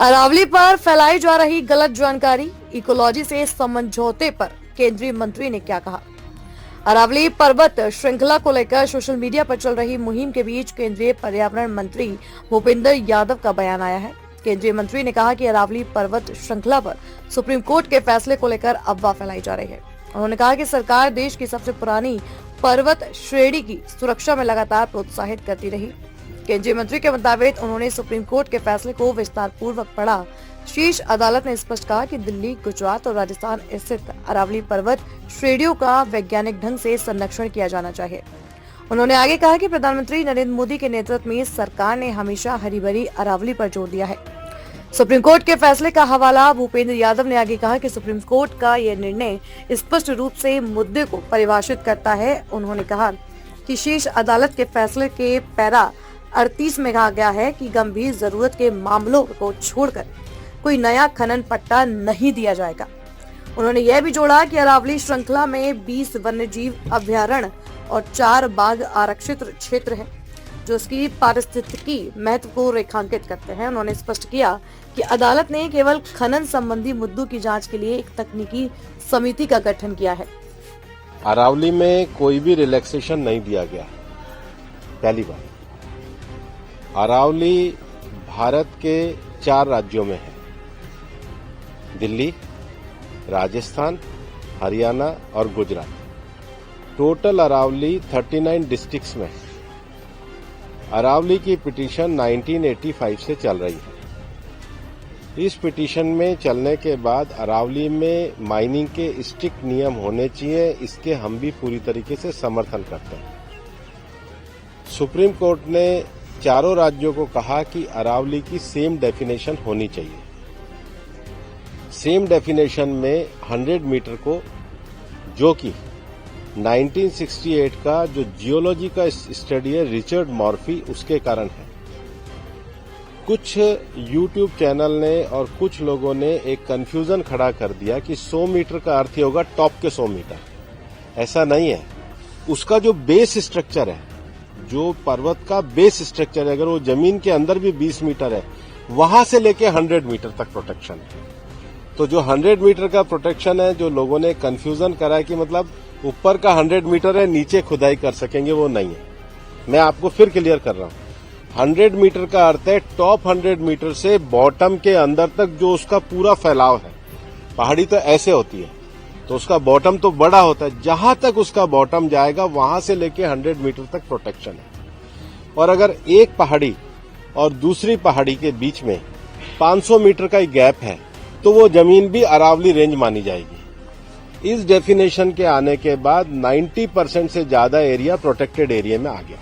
अरावली पर फैलाई जा रही गलत जानकारी, इकोलॉजी से समझौते पर केंद्रीय मंत्री ने क्या कहा। अरावली पर्वत श्रृंखला को लेकर सोशल मीडिया पर चल रही मुहिम के बीच केंद्रीय पर्यावरण मंत्री भूपेंद्र यादव का बयान आया है। केंद्रीय मंत्री ने कहा कि अरावली पर्वत श्रृंखला पर सुप्रीम कोर्ट के फैसले को लेकर अफवाह फैलाई जा रही है। उन्होंने कहा कि सरकार देश की सबसे पुरानी पर्वत श्रेणी की सुरक्षा में लगातार प्रोत्साहित करती रही। केंद्रीय मंत्री के मुताबिक उन्होंने सुप्रीम कोर्ट के फैसले को विस्तार पूर्वक पढ़ा। शीर्ष अदालत ने स्पष्ट कहा कि दिल्ली, गुजरात और राजस्थान स्थित अरावली पर्वत श्रेणियों का वैज्ञानिक ढंग से संरक्षण किया जाना चाहिए। उन्होंने आगे कहा कि प्रधानमंत्री नरेंद्र मोदी के नेतृत्व में सरकार ने हमेशा हरी भरी अरावली पर जोर दिया है। सुप्रीम कोर्ट के फैसले का हवाला भूपेंद्र यादव ने आगे कहा कि सुप्रीम कोर्ट का यह निर्णय स्पष्ट रूप से मुद्दे को परिभाषित करता है। उन्होंने कहा कि शीर्ष अदालत के फैसले के पैरा 38 में कहा गया है कि गंभीर जरूरत के मामलों को छोड़कर कोई नया खनन पट्टा नहीं दिया जाएगा। उन्होंने यह भी जोड़ा कि अरावली श्रृंखला में 20 वन्यजीव अभयारण्य और 4 बाघ आरक्षित क्षेत्र है, जो इसकी पारिस्थितिकी महत्व को रेखांकित करते हैं। उन्होंने स्पष्ट किया कि अदालत ने केवल खनन संबंधी मुद्दों की जांच के लिए एक तकनीकी समिति का गठन किया है। अरावली में कोई भी रिलैक्सेशन नहीं दिया गया। पहली बात, अरावली भारत के 4 राज्यों में है, दिल्ली, राजस्थान, हरियाणा और गुजरात। टोटल अरावली 39 डिस्ट्रिक्ट्स में है। अरावली की पिटीशन 1985 से चल रही है। इस पिटीशन में चलने के बाद अरावली में माइनिंग के स्ट्रिक्ट नियम होने चाहिए, इसके हम भी पूरी तरीके से समर्थन करते हैं। सुप्रीम कोर्ट ने चारों राज्यों को कहा कि अरावली की सेम डेफिनेशन होनी चाहिए। सेम डेफिनेशन में 100 मीटर को, जो कि 1968 का जो जियोलॉजी का स्टडी है रिचर्ड मॉर्फी, उसके कारण है। कुछ यूट्यूब चैनल ने और कुछ लोगों ने एक कंफ्यूजन खड़ा कर दिया कि 100 मीटर का अर्थ ही होगा टॉप के 100 मीटर। ऐसा नहीं है। उसका जो बेस स्ट्रक्चर है, जो पर्वत का बेस स्ट्रक्चर है, अगर वो जमीन के अंदर भी 20 मीटर है, वहां से लेके 100 मीटर तक प्रोटेक्शन है। तो जो 100 मीटर का प्रोटेक्शन है, जो लोगों ने कंफ्यूजन करा है कि मतलब ऊपर का 100 मीटर है, नीचे खुदाई कर सकेंगे, वो नहीं है। मैं आपको फिर क्लियर कर रहा हूं। 100 मीटर का अर्थ है टॉप 100 मीटर से बॉटम के अंदर तक जो उसका पूरा फैलाव है। पहाड़ी तो ऐसे होती है, तो उसका बॉटम तो बड़ा होता है। जहां तक उसका बॉटम जाएगा वहां से लेके 100 मीटर तक प्रोटेक्शन है। और अगर एक पहाड़ी और दूसरी पहाड़ी के बीच में 500 मीटर का ही गैप है, तो वो जमीन भी अरावली रेंज मानी जाएगी। इस डेफिनेशन के आने के बाद 90% से ज्यादा एरिया प्रोटेक्टेड एरिया में आ गया।